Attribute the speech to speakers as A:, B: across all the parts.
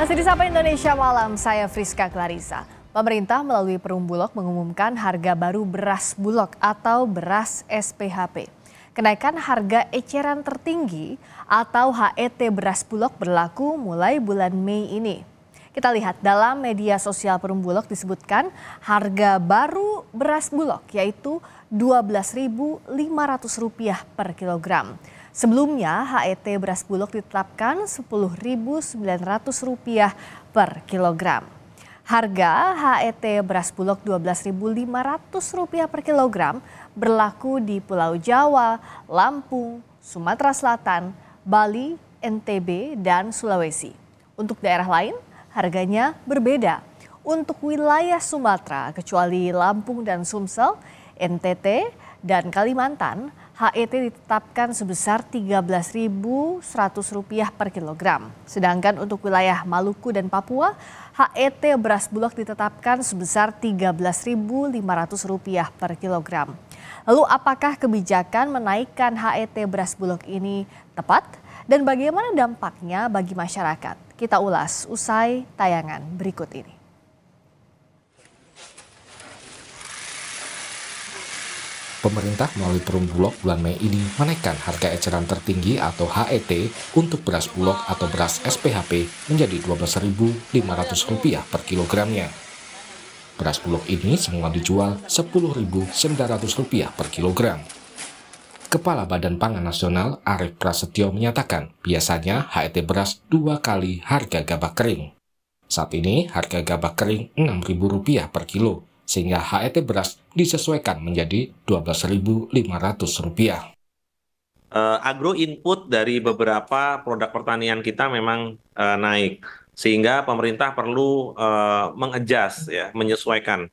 A: Masih di Sapa Indonesia Malam, saya Friska Clarissa. Pemerintah melalui Perum Bulog mengumumkan harga baru beras Bulog atau beras SPHP. Kenaikan harga eceran tertinggi atau HET beras Bulog berlaku mulai bulan Mei ini. Kita lihat dalam media sosial Perum Bulog disebutkan harga baru beras Bulog yaitu Rp12.500 per kilogram. Sebelumnya HET beras Bulog ditetapkan Rp10.900 per kilogram. Harga HET beras Bulog Rp12.500 per kilogram berlaku di Pulau Jawa, Lampung, Sumatera Selatan, Bali, NTB, dan Sulawesi. Untuk daerah lain, harganya berbeda. Untuk wilayah Sumatera, kecuali Lampung dan Sumsel, NTT, dan Kalimantan, HET ditetapkan sebesar Rp13.100 per kilogram. Sedangkan untuk wilayah Maluku dan Papua, HET beras Bulog ditetapkan sebesar Rp13.500 per kilogram. Lalu apakah kebijakan menaikkan HET beras Bulog ini tepat? Dan bagaimana dampaknya bagi masyarakat? Kita ulas usai tayangan berikut ini.
B: Pemerintah melalui Perum Bulog bulan Mei ini menaikkan harga eceran tertinggi atau HET untuk beras Bulog atau beras SPHP menjadi Rp12.500 per kilogramnya. Beras Bulog ini semua dijual Rp10.900 per kilogram. Kepala Badan Pangan Nasional Arief Prasetyo menyatakan biasanya HET beras 2 kali harga gabah kering. Saat ini harga gabah kering Rp6.000 per kilo. Sehingga HET beras disesuaikan menjadi Rp12.500.
C: Agro input dari beberapa produk pertanian kita memang naik, sehingga pemerintah perlu mengadjust, ya, menyesuaikan.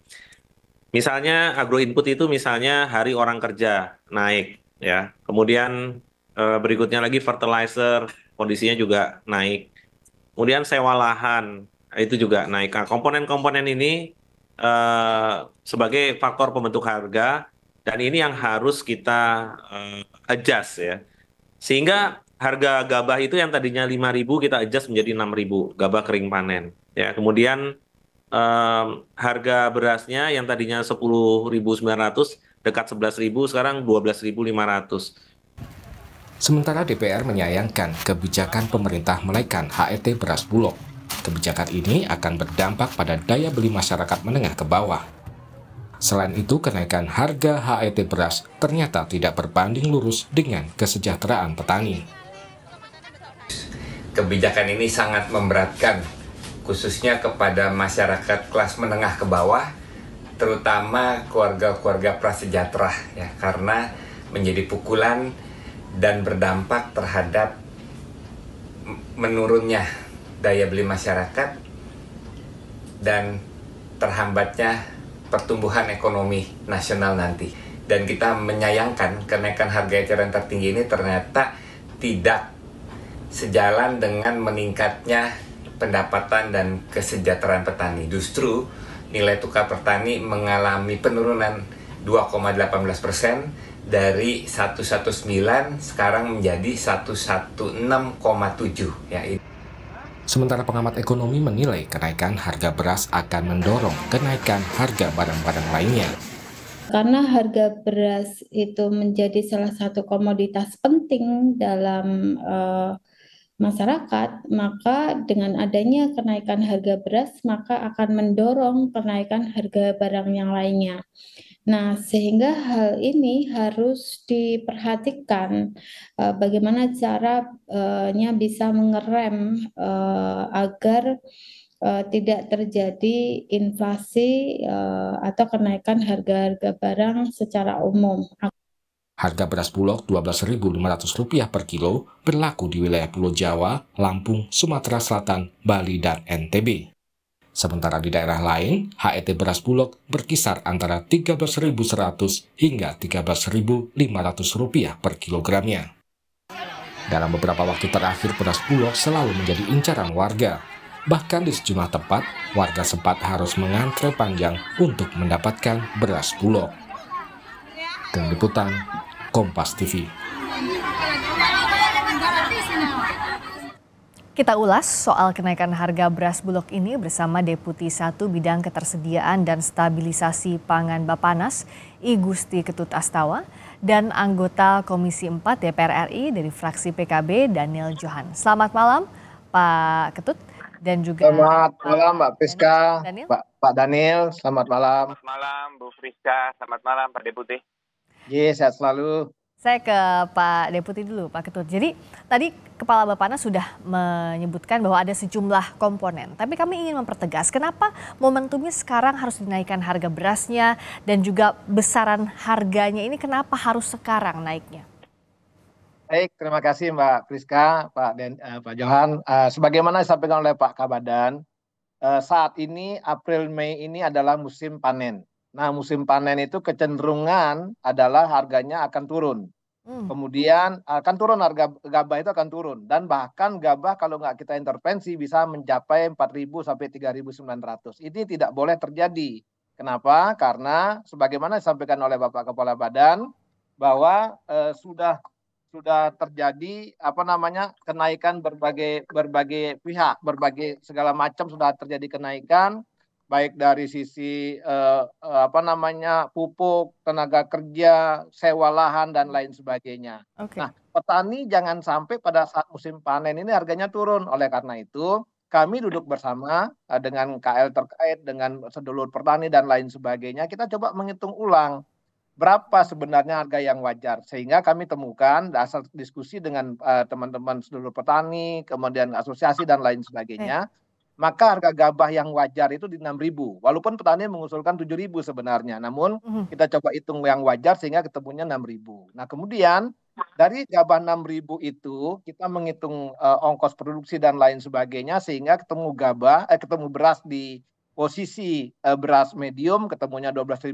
C: Misalnya agro input itu misalnya hari orang kerja naik, ya. Kemudian berikutnya lagi fertilizer kondisinya juga naik. Kemudian sewa lahan itu juga naik. Nah, komponen-komponen ini sebagai faktor pembentuk harga, dan ini yang harus kita adjust, ya, sehingga harga gabah itu yang tadinya Rp5.000 kita adjust menjadi Rp6.000 gabah kering panen, ya. Kemudian harga berasnya yang tadinya Rp10.900 dekat Rp11.000 sekarang Rp12.500.
B: Sementara DPR menyayangkan kebijakan pemerintah menaikkan HET beras Bulog. Kebijakan ini akan berdampak pada daya beli masyarakat menengah ke bawah. Selain itu, kenaikan harga HET beras ternyata tidak berbanding lurus dengan kesejahteraan petani.
D: Kebijakan ini sangat memberatkan, khususnya kepada masyarakat kelas menengah ke bawah, terutama keluarga-keluarga prasejahtera, ya, karena menjadi pukulan dan berdampak terhadap menurunnya daya beli masyarakat dan terhambatnya pertumbuhan ekonomi nasional nanti. Dan kita menyayangkan kenaikan harga eceran tertinggi ini ternyata tidak sejalan dengan meningkatnya pendapatan dan kesejahteraan petani. Justru nilai tukar petani mengalami penurunan 2,18% dari 119 sekarang menjadi 116,7, ya.
B: Sementara pengamat ekonomi menilai kenaikan harga beras akan mendorong kenaikan harga barang-barang lainnya.
E: Karena harga beras itu menjadi salah satu komoditas penting dalam masyarakat, maka dengan adanya kenaikan harga beras, maka akan mendorong kenaikan harga barang yang lainnya. Nah, sehingga hal ini harus diperhatikan bagaimana caranya bisa mengerem agar tidak terjadi inflasi atau kenaikan harga-harga barang secara umum.
B: Harga beras Bulog Rp12.500 per kilo berlaku di wilayah Pulau Jawa, Lampung, Sumatera Selatan, Bali, dan NTB. Sementara di daerah lain, HET beras Bulog berkisar antara Rp13.100 hingga Rp13.500 per kilogramnya. Dalam beberapa waktu terakhir, beras Bulog selalu menjadi incaran warga. Bahkan di sejumlah tempat, warga sempat harus mengantre panjang untuk mendapatkan beras Bulog. Tim Liputan, Kompas TV.
A: Kita ulas soal kenaikan harga beras Bulog ini bersama Deputi 1 Bidang Ketersediaan dan Stabilisasi Pangan Bappenas, I Gusti Ketut Astawa, dan anggota Komisi 4 DPR RI dari fraksi PKB, Daniel Johan. Selamat malam, Pak Ketut, dan juga
F: Selamat malam, Mbak Priska,
A: Daniel.
F: Pak Daniel, selamat malam.
D: Selamat malam, Bu Friska. Selamat malam, Pak Deputi.
F: Sehat selalu.
A: Saya ke Pak Deputi dulu, Pak Ketut. Jadi tadi Kepala Bappenas sudah menyebutkan bahwa ada sejumlah komponen. Tapi kami ingin mempertegas kenapa momentumnya sekarang harus dinaikkan harga berasnya dan juga besaran harganya ini kenapa harus sekarang naiknya?
F: Baik, terima kasih Mbak Priska, Pak Johan. Sebagaimana disampaikan oleh Pak Kabadan, saat ini April Mei ini adalah musim panen. Nah, musim panen itu kecenderungan adalah harganya akan turun. Kemudian akan turun, harga gabah itu akan turun. Dan bahkan gabah kalau nggak kita intervensi bisa mencapai 4.000 sampai 3.900. Ini tidak boleh terjadi. Kenapa? Karena sebagaimana disampaikan oleh Bapak Kepala Badan, bahwa sudah terjadi kenaikan berbagai pihak, berbagai segala macam sudah terjadi kenaikan, baik dari sisi pupuk, tenaga kerja, sewa lahan dan lain sebagainya.
A: Okay.
F: Nah, petani jangan sampai pada saat musim panen ini harganya turun. Oleh karena itu, kami duduk bersama dengan KL terkait, dengan sedulur petani dan lain sebagainya. Kita coba menghitung ulang berapa sebenarnya harga yang wajar, sehingga kami temukan dasar diskusi dengan teman-teman sedulur petani, kemudian asosiasi dan lain sebagainya. Maka harga gabah yang wajar itu di 6.000. Walaupun petani mengusulkan 7.000 sebenarnya. Namun kita coba hitung yang wajar sehingga ketemunya 6.000. Nah, kemudian dari gabah 6.000 itu kita menghitung ongkos produksi dan lain sebagainya sehingga ketemu beras di posisi beras medium ketemunya 12.500,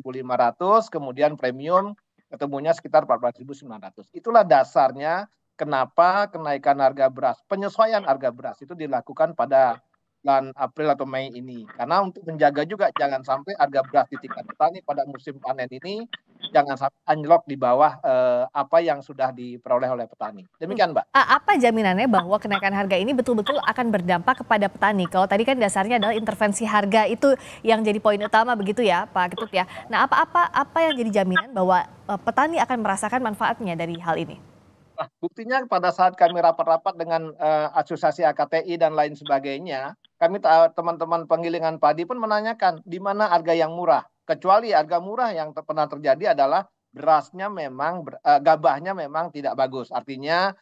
F: kemudian premium ketemunya sekitar 14.900. Itulah dasarnya kenapa kenaikan harga beras, penyesuaian harga beras itu dilakukan pada bulan April atau Mei ini. Karena untuk menjaga juga jangan sampai harga beras di tingkat petani pada musim panen ini jangan sampai anjlok di bawah apa yang sudah diperoleh oleh petani. Demikian, Mbak.
A: Apa jaminannya bahwa kenaikan harga ini betul-betul akan berdampak kepada petani? Kalau tadi kan dasarnya adalah intervensi harga, itu yang jadi poin utama begitu ya, Pak Ketut ya. Nah, apa yang jadi jaminan bahwa petani akan merasakan manfaatnya dari hal ini?
F: Nah, buktinya pada saat kami rapat-rapat dengan asosiasi AKTI dan lain sebagainya, kami teman-teman penggilingan padi pun menanyakan di mana harga yang murah. Kecuali harga murah yang pernah terjadi adalah berasnya memang, gabahnya memang tidak bagus. Artinya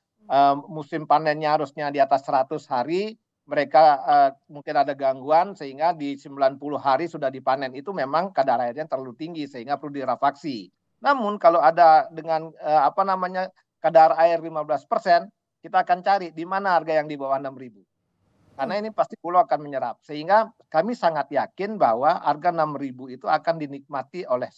F: musim panennya harusnya di atas 100 hari, mereka mungkin ada gangguan sehingga di 90 hari sudah dipanen. Itu memang kadar airnya terlalu tinggi sehingga perlu dirafaksi. Namun kalau ada dengan kadar air 15%, kita akan cari di mana harga yang di bawah 6.000. Karena ini pasti Bulog akan menyerap. Sehingga kami sangat yakin bahwa harga 6.000 itu akan dinikmati oleh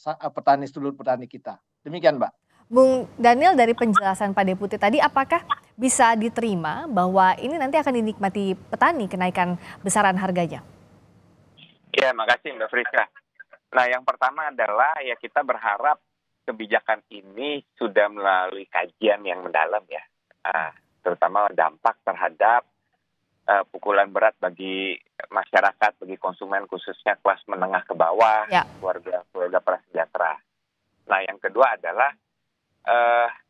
F: sedulur petani kita. Demikian, Mbak.
A: Bung Daniel, dari penjelasan Pak Deputi tadi, apakah bisa diterima bahwa ini nanti akan dinikmati petani kenaikan besaran harganya?
D: Ya, makasih Mbak Friska. Nah, yang pertama adalah ya kita berharap kebijakan ini sudah melalui kajian yang mendalam ya, terutama dampak terhadap pukulan berat bagi masyarakat, bagi konsumen khususnya kelas menengah ke bawah, keluarga prasejahtera. Nah, yang kedua adalah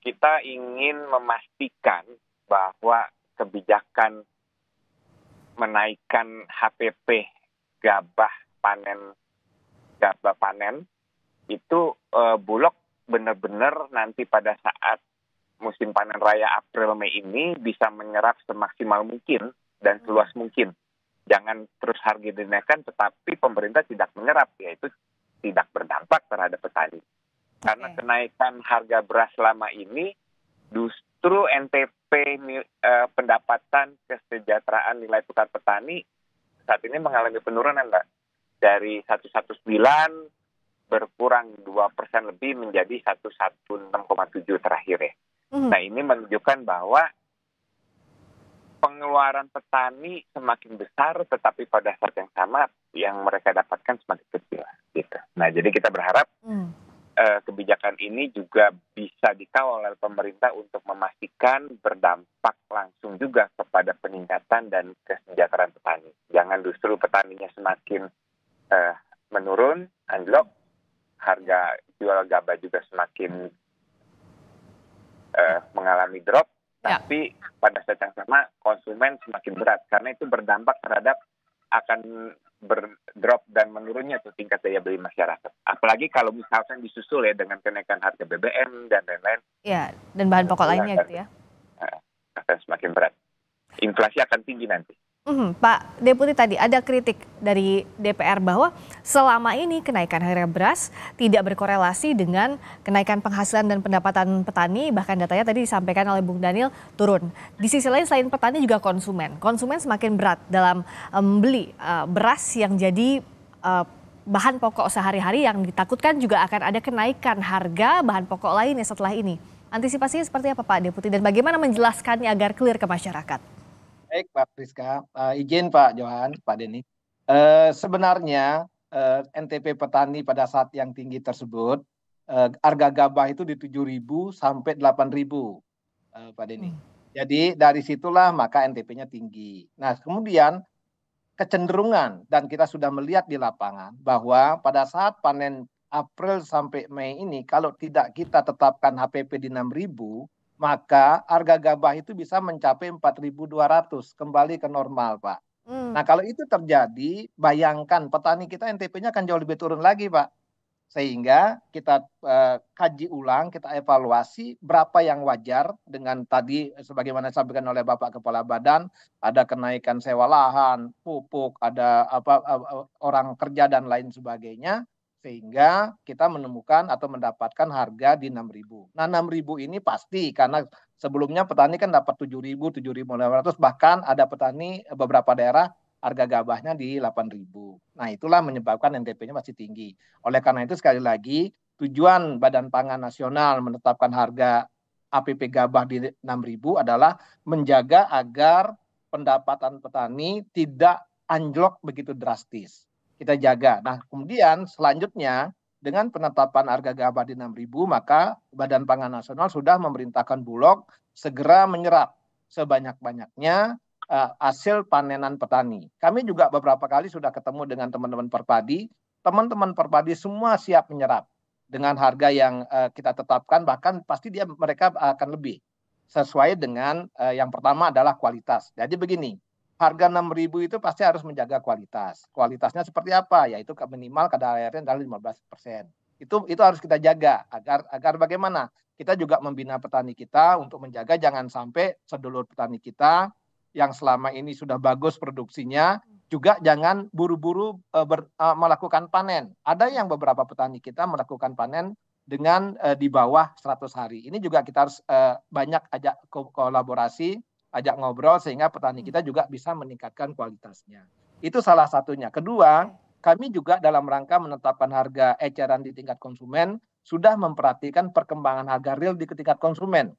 D: kita ingin memastikan bahwa kebijakan menaikkan HPP gabah panen itu Bulog benar-benar nanti pada saat musim panen raya April Mei ini bisa menyerap semaksimal mungkin dan seluas mungkin. Jangan terus harga dinaikkan tetapi pemerintah tidak menyerap, yaitu tidak berdampak terhadap petani. Karena kenaikan harga beras selama ini justru NTP pendapatan kesejahteraan nilai tukar petani saat ini mengalami penurunan, Mbak. Dari 119 berkurang 2% lebih menjadi 116,7 terakhir ya. Nah, ini menunjukkan bahwa pengeluaran petani semakin besar, tetapi pada saat yang sama yang mereka dapatkan semakin kecil gitu. Nah, jadi kita berharap kebijakan ini juga bisa dikawal oleh pemerintah untuk memastikan berdampak langsung juga kepada peningkatan dan kesejahteraan petani. Jangan justru petaninya semakin menurun, anjlok, harga jual gabah juga semakin mengalami drop, tapi pada saat yang sama konsumen semakin berat karena itu berdampak terhadap akan berdrop dan menurunnya tuh tingkat daya beli masyarakat. Apalagi kalau misalkan disusul ya dengan kenaikan harga BBM dan lain-lain.
A: Ya, dan bahan pokok lainnya gitu ya.
D: Akan semakin berat. Inflasi akan tinggi nanti.
A: Pak Deputi, tadi ada kritik dari DPR bahwa selama ini kenaikan harga beras tidak berkorelasi dengan kenaikan penghasilan dan pendapatan petani, bahkan datanya tadi disampaikan oleh Bung Daniel turun. Di sisi lain selain petani juga konsumen semakin berat dalam membeli beras yang jadi bahan pokok sehari-hari, yang ditakutkan juga akan ada kenaikan harga bahan pokok lainnya setelah ini. Antisipasinya seperti apa Pak Deputi dan bagaimana menjelaskannya agar clear ke masyarakat?
F: Baik Pak Priska, izin Pak Johan, Pak Denny. Sebenarnya NTP petani pada saat yang tinggi tersebut, harga gabah itu di 7.000 sampai 8.000, Pak Denny. Jadi dari situlah maka NTP-nya tinggi. Nah kemudian kecenderungan, dan kita sudah melihat di lapangan, bahwa pada saat panen April sampai Mei ini, kalau tidak kita tetapkan HPP di 6.000, maka harga gabah itu bisa mencapai 4.200, kembali ke normal, Pak. Nah, kalau itu terjadi, bayangkan petani kita NTP-nya akan jauh lebih turun lagi, Pak. Sehingga kita kaji ulang, kita evaluasi berapa yang wajar dengan tadi sebagaimana disampaikan oleh Bapak Kepala Badan, ada kenaikan sewa lahan, pupuk, ada orang kerja dan lain sebagainya. Sehingga kita menemukan atau mendapatkan harga di 6.000. Nah 6.000 ini pasti karena sebelumnya petani kan dapat 7.000, 7.500, bahkan ada petani beberapa daerah harga gabahnya di 8.000. Nah itulah menyebabkan NTP-nya masih tinggi. Oleh karena itu sekali lagi tujuan Badan Pangan Nasional menetapkan harga APP gabah di 6.000 adalah menjaga agar pendapatan petani tidak anjlok begitu drastis. Kita jaga. Nah, kemudian selanjutnya dengan penetapan harga gabah di 6.000, maka Badan Pangan Nasional sudah memerintahkan Bulog segera menyerap sebanyak-banyaknya hasil panenan petani. Kami juga beberapa kali sudah ketemu dengan teman-teman Perpadi. Teman-teman Perpadi semua siap menyerap dengan harga yang kita tetapkan, bahkan pasti mereka akan lebih. Sesuai dengan yang pertama adalah kualitas. Jadi begini, harga 6.000 itu pasti harus menjaga kualitas. Kualitasnya seperti apa? Yaitu minimal kadar airnya adalah 15%. Itu harus kita jaga agar bagaimana? Kita juga membina petani kita untuk menjaga jangan sampai sedulur petani kita yang selama ini sudah bagus produksinya juga jangan buru-buru melakukan panen. Ada yang beberapa petani kita melakukan panen dengan di bawah 100 hari. Ini juga kita harus banyak ajak kolaborasi, ajak ngobrol sehingga petani kita juga bisa meningkatkan kualitasnya. Itu salah satunya. Kedua, kami juga dalam rangka menetapkan harga eceran di tingkat konsumen sudah memperhatikan perkembangan harga real di tingkat konsumen.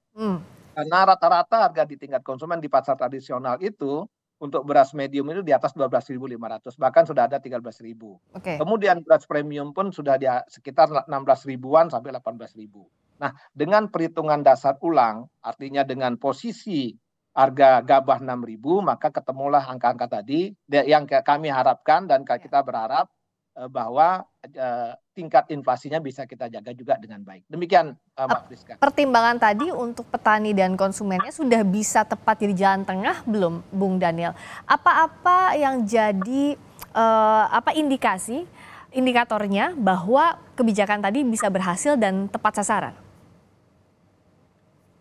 F: Karena rata-rata harga di tingkat konsumen di pasar tradisional itu untuk beras medium itu di atas 12.500, bahkan sudah ada 13.000. Kemudian beras premium pun sudah di sekitar 16.000-an sampai 18.000. Nah, dengan perhitungan dasar ulang, artinya dengan posisi harga gabah 6.000, maka ketemulah angka-angka tadi yang kami harapkan dan kita berharap bahwa tingkat inflasinya bisa kita jaga juga dengan baik. Demikian Mbak Priska.
A: Pertimbangan tadi untuk petani dan konsumennya sudah bisa tepat di jalan tengah belum, Bung Daniel? Apa-apa yang jadi indikatornya bahwa kebijakan tadi bisa berhasil dan tepat sasaran?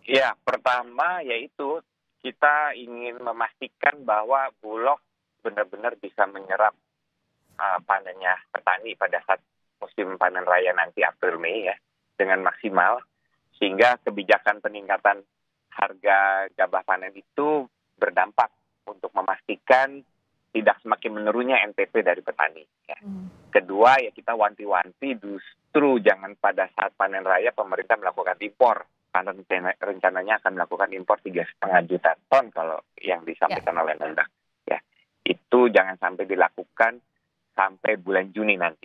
D: Ya, pertama yaitu kita ingin memastikan bahwa Bulog benar-benar bisa menyerap panennya petani pada saat musim panen raya nanti April Mei ya dengan maksimal, sehingga kebijakan peningkatan harga gabah panen itu berdampak untuk memastikan tidak semakin menurunnya NTP dari petani ya. Kedua ya kita wanti-wanti justru jangan pada saat panen raya pemerintah melakukan impor, karena rencananya akan melakukan impor 3,5 juta ton kalau yang disampaikan oleh Mendak ya. Itu jangan sampai dilakukan sampai bulan Juni nanti.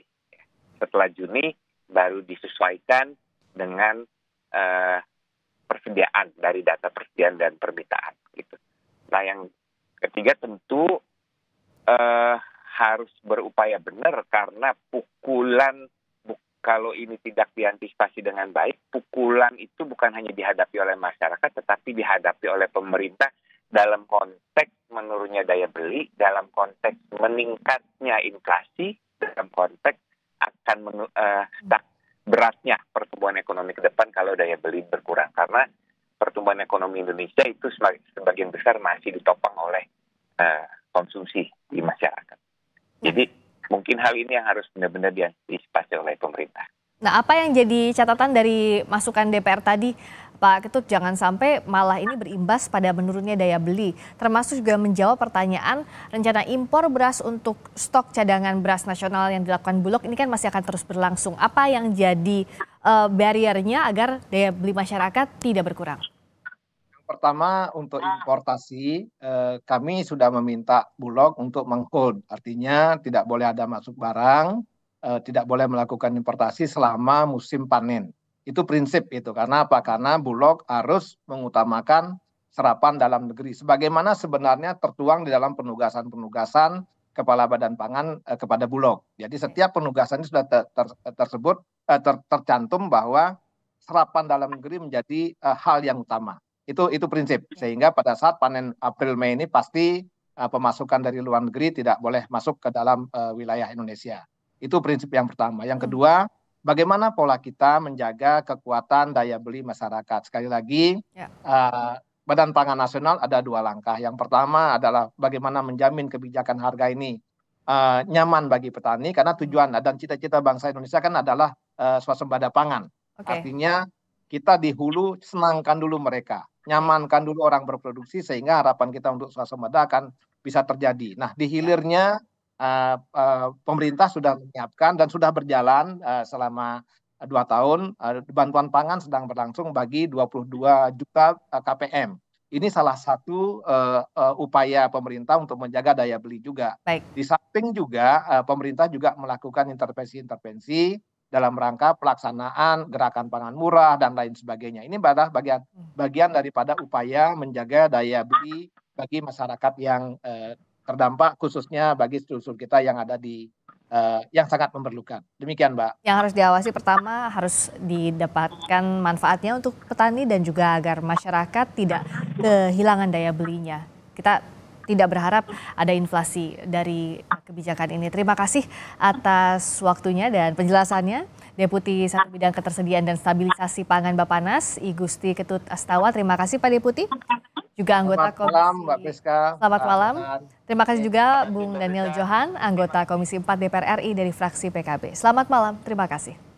D: Setelah Juni
G: baru disesuaikan dengan persediaan dari data persediaan dan permintaan gitu. Nah, yang ketiga tentu harus berupaya benar karena pukulan kalau ini tidak diantisipasi dengan baik, pukulan itu bukan hanya dihadapi oleh masyarakat tetapi dihadapi oleh pemerintah dalam konteks menurunnya daya beli, dalam konteks meningkatnya inflasi, dalam konteks akan beratnya pertumbuhan ekonomi ke depan kalau daya beli berkurang. Karena pertumbuhan ekonomi Indonesia itu sebagian besar masih ditopang oleh konsumsi di masyarakat. Jadi mungkin hal ini yang harus benar-benar diantisipasi oleh pemerintah.
A: Nah, apa yang jadi catatan dari masukan DPR tadi, Pak Ketut, jangan sampai malah ini berimbas pada menurunnya daya beli, termasuk juga menjawab pertanyaan rencana impor beras untuk stok cadangan beras nasional yang dilakukan Bulog ini kan masih akan terus berlangsung. Apa yang jadi barriernya agar daya beli masyarakat tidak berkurang?
F: Pertama, untuk importasi, kami sudah meminta Bulog untuk meng-hold. Artinya tidak boleh ada masuk barang, tidak boleh melakukan importasi selama musim panen. Itu prinsip itu. Karena apa? Karena Bulog harus mengutamakan serapan dalam negeri. Sebagaimana sebenarnya tertuang di dalam penugasan-penugasan Kepala Badan Pangan kepada Bulog. Jadi setiap penugasan ini sudah tercantum bahwa serapan dalam negeri menjadi hal yang utama. Itu prinsip, sehingga pada saat panen April-Mei ini pasti pemasukan dari luar negeri tidak boleh masuk ke dalam wilayah Indonesia. Itu prinsip yang pertama. Yang kedua, bagaimana pola kita menjaga kekuatan daya beli masyarakat. Sekali lagi, Badan Pangan Nasional ada 2 langkah. Yang pertama adalah bagaimana menjamin kebijakan harga ini nyaman bagi petani, karena tujuan dan cita-cita bangsa Indonesia kan adalah swasembada pangan. Artinya kita di hulu senangkan dulu mereka, nyamankan dulu orang berproduksi sehingga harapan kita untuk swasembada akan bisa terjadi. Nah, di hilirnya pemerintah sudah menyiapkan dan sudah berjalan selama 2 tahun, bantuan pangan sedang berlangsung bagi 22 juta KPM. Ini salah satu upaya pemerintah untuk menjaga daya beli juga.
A: Baik.
F: Di samping juga pemerintah juga melakukan intervensi-intervensi dalam rangka pelaksanaan gerakan pangan murah dan lain sebagainya. Ini adalah bagian daripada upaya menjaga daya beli bagi masyarakat yang terdampak, khususnya bagi seluruh kita yang ada di yang sangat memerlukan. Demikian, Mbak.
A: Yang harus diawasi pertama harus didapatkan manfaatnya untuk petani dan juga agar masyarakat tidak kehilangan daya belinya. Kita tidak berharap ada inflasi dari kebijakan ini. Terima kasih atas waktunya dan penjelasannya. Deputi 1 Bidang Ketersediaan dan Stabilisasi Pangan Bappenas, I Gusti Ketut Astawa. Terima kasih Pak Deputi. Juga anggota Komisi.
F: Selamat malam, Mbak Priska.
A: Selamat malam. Terima kasih juga Bung Daniel Johan, anggota Komisi 4 DPR RI dari fraksi PKB. Selamat malam, terima kasih.